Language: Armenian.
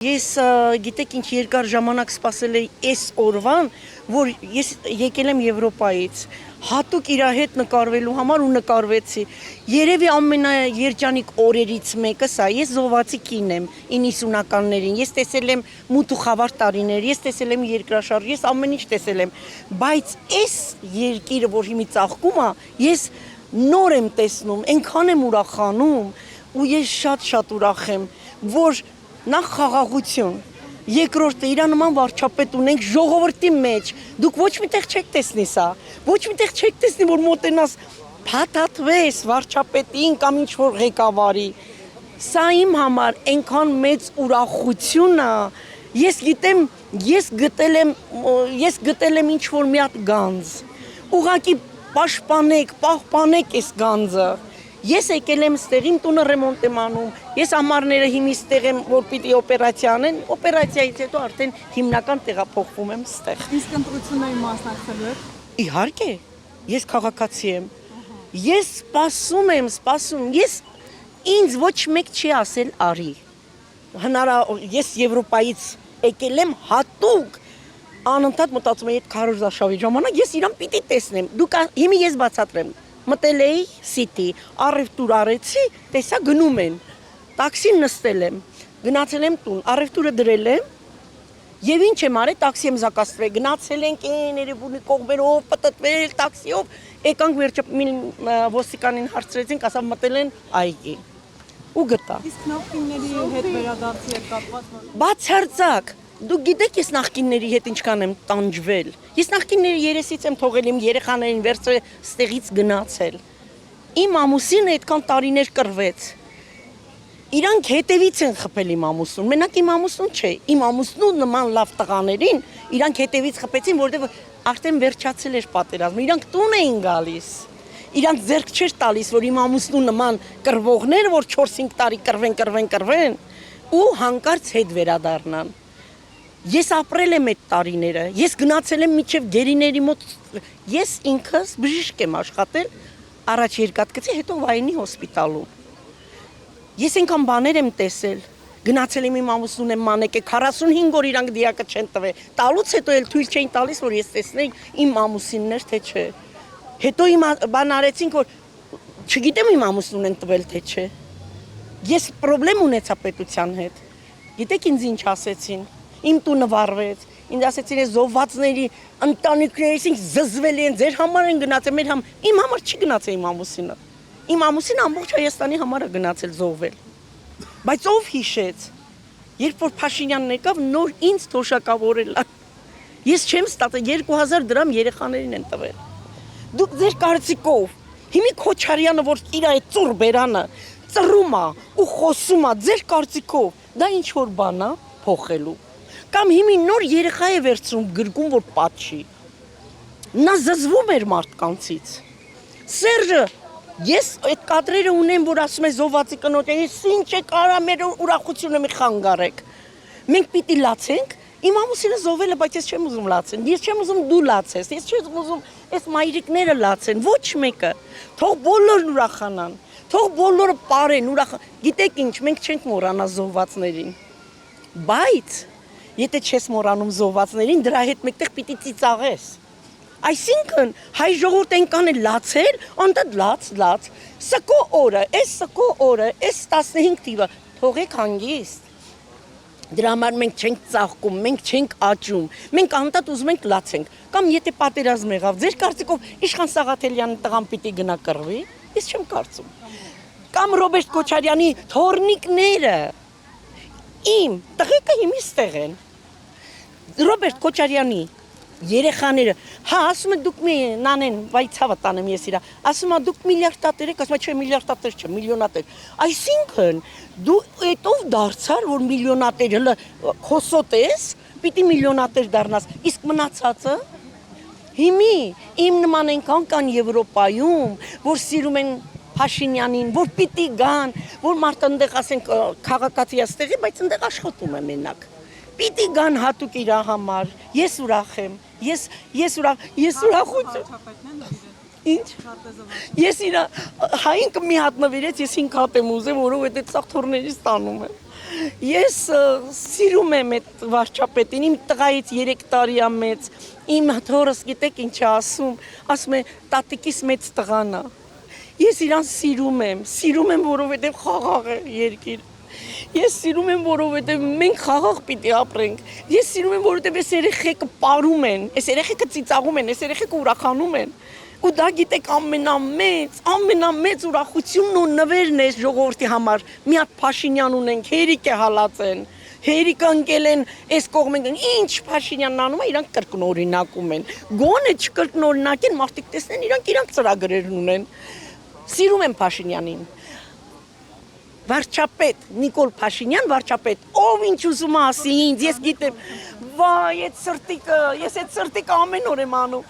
Ես գիտեք ինչ երկար ժամանակ սպասել էի այս օրվան, որ ես եկել եմ Եվրոպայից, հատուկ իր հետ նկարվելու համար ու նկարվեցի։ Երևի ամենաերջանիկ օրերից մեկը սա, ես զոհվածի կին եմ 90-ականներին, ես տեսել եմ մութ ու խավար տարիներ, ես տեսել եմ երկրաշարժ, ես ամեն ինչ տեսել եմ, բայց այս երկիրը, որ հիմի ծաղկում է, ես նոր եմ տեսնում, այնքան եմ ուրախանում ու ես շատ ուրախ եմ, որ նախ խաղաղություն, երկրորդը իրա նման վարչապետ ունենք ժողովրդի մեջ, դուք ոչ միտեղ չեք տեսնի սա, ոչ միտեղ չեք տեսնի, որ մոտենաս փաթաթվես վարչապետին կամ ինչ-որ ղեկավարի, սա իմ համար այնքան մեծ ուրախություն է, ես գիտեմ, ես գտել եմ ինչ-որ մի հատ գանձ, ուղղակի պահպանեք այս գանձը, Ես եկել եմ ստեղ, իմ տունը ռեմոնտ եմ անում, ես ամառները հիմի ստեղ եմ, որ պիտի օպերացիա անեն, օպերացիայից հետո արդեն հիմնական տեղափոխվում եմ ստեղ։ Իսկ ընտրությունների մասնակցելու եք։ Իհարկե, ես քաղաքացի եմ։ Ես սպասում, ինձ ոչ մեկ չի ասել արի։ Ես Եվրոպայից եկել եմ հատուկ, անընդհատ մտածում եմ այդ քարոզարշավի ժամանակ, ես իրան պիտի տեսնեմ, հիմի ես բացատրեմ։ Մտել էի City, առևտուր արեցի, տեսա գնում են, տաքսին նստել եմ, գնացել եմ տուն, առևտուրը դրել եմ, և ինչ եմ արել, տաքսի եմ զակաստրել, գնացել ենք Էրեբունի կողմերով, պտտվել տաքսիով, եկանք ոստիկանին հարցրեցինք, ասավ մտել են այգի, ու գտա։ Իսկ նախկինների հետ վերադարձի եք կապված։ Բացարձակ, դուք գիտեք ես նախկինների հետ ինչքան եմ տանջվել, ես նախկինների երեսից եմ թողել իմ երեխաներին վերցրել ստեղից գնացել, իմ ամուսինը այդքան տարիներ կռվեց, իրանք հետևից են խփել իմ ամուսնուն, մենակ իմ ամուսնուն չէ, իմ ամուսնու նման լավ տղաներին իրանք հետևից խփեցին, որովհետև արդեն վերջացել էր պատերազմը, իրանք տուն էին գալիս, իրանք ձեռք չէր տալիս, որ իմ ամուսնու նման կռվողները, որ 4-5 տարի կռվեն ու հանկարծ հետ վերադառնան։ Ես ապրել եմ այդ տարիները, ես գնացել եմ մինչև գերիների մոտ, ես ինքս բժիշկ եմ աշխատել, առաջ Երկաթգծի, հետո Վայինի հոսպիտալում։ Ես այնքան բաներ եմ տեսել, գնացել եմ իմ ամուսնուն եմ մանեկել, 45 օր իրանք դիակը չեն տվել, տալուց հետո էլ թույլ չէին տալիս, որ ես տեսնեի իմ ամուսիններ, թե չէ։ Հետո իմ բան արեցինք, որ չգիտեմ իմ ամուսնուն են տվել, թե չէ։ Ես պրոբլեմ ունեցա պետության հետ, գիտեք ինձ ինչ ասեցին, իմ տունը վառվեց, ինձ ասեցին ես զոհվածների ընտանիքներից ինձ զզվել են, ձեր համար են գնացել, իմ համար չի գնացել իմ ամուսինը։ Իմ ամուսինը ամբողջ Հայաստանի համար է գնացել զոհվել։ Բայց ով հիշեց, երբ որ Փաշինյանն եկավ, նոր ինձ թոշակավորել։ Ես չեմ ստացել 2000 դրամ երեխաներին են տվել։ Դուք ձեր կարծիքով, հիմի Քոչարյանը, որ իր այդ ծուռ բերանը ծռում է ու խոսում է, ձեր կարծիքով, դա ինչ որ բան է փոխելու։ Կամ հիմի նոր երեխա է վերցնում գրկում, որ պատշի։ Նա զզվում էր մարդկանցից։ Սերժը, ես այդ կադրերը ունեմ, որ ասում է զոհվածի կնոջ, ես ինչ եք արա մեր ուրախությունը մի խանգարեք։ Մենք պիտի լացենք, իմ ամուսինը զոհվել է, բայց ես չեմ ուզում լացեն, ես չեմ ուզում դու լացես, ես չեմ ուզում այս մայրիկները լացեն, ոչ մեկը, թող բոլորն ուրախանան, թող բոլորը պարեն, գիտեք ինչ, մենք չենք մոռանա զոհվածներին, բայց եթե չես մոռանում զոհվածներին, դրա հետ մեկտեղ պիտի ծիծաղես։ Այսինքն, հայ ժողովուրդը այնքան է լացել, անդադ լաց, սկո օրը, այս 15 թիվը, թողեք հանգիստ։ Դրա համար մենք չենք ծաղկում, մենք չենք աճում, մենք անդադ ուզում ենք լացենք, կամ եթե պատերազմ եղավ, ձեր կարծիքով Իշխան Սաղաթելյանի տղան պիտի գնա կռվի, ես չեմ կարծում։ Կամ Ռոբերտ Քոչարյանի թոռնիկները, իմ տղեկը հիմի ստեղ են, Ռոբերտ Քոչարյանի երեխաները, ասում են դուք մի նանեն, վայ ցավը տանեմ ես իրա, ասում են դուք միլիարդատեր եք, ասում են չէ միլիարդատեր չէ, միլիոնատեր, այսինքն դու այդով դարձար, որ միլիոնատեր հլը խոսոտ ես, պիտի միլիոնատեր դառնաս, իսկ մնացածը, հիմի իմ նման այնքան կան Եվրոպայում, որ սիրում են Փաշինյանին, որ պիտի գան, որ մարդը ընդեղ ասենք քաղաքացի աստեղի, բայց ընդեղ աշխատում է մենակ։ Պիտի գան հատուկ իրա համար, ես ուրախ եմ, ես ուրախություն։ Ինչ։ Ես իրա հային մի հատ նվիրեց, ես 5 հատ եմ ուզեմ, որովհետև սաղ թորներից տանում եմ։ Ես սիրում եմ այդ վարչապետին, իմ տղայից 3 տարի է մեծ, իմ թորս գիտեք ինչ է ասում է տատիկիս մեծ տղան է։ Ես իրան սիրում եմ, որովհետև խաղաղ է երկիր։ Ես սիրում եմ, որովհետև մենք խաղաղ պիտի ապրենք։ Ես սիրում եմ, որովհետև այս երեխեքը պարում են, այս երեխեքը ծիծաղում են, այս երեխեքը ուրախանում են։ Ու դա գիտեք ամենամեծ ուրախությունն ու նվերն է ժողովրդի համար։ Մի հատ Փաշինյան ունենք, հերիք է հալածեն։ Հերիքը ընկել են այս կողմեն, ինչ Փաշինյանն անում է, իրանք կրկնօրինակում են։ Գոնե չկրկնօրինակեն, մարդիկ տեսնեն, իրանք ծրագրեր ունեն։ Սիրում եմ Փաշինյանին։ Վարչապետ Նիկոլ Փաշինյան վարչապետ, ով ինչ ուզում ասի ինձ, ես գիտեմ, վայ, ես այդ սրտիկը ամեն օր եմ անում։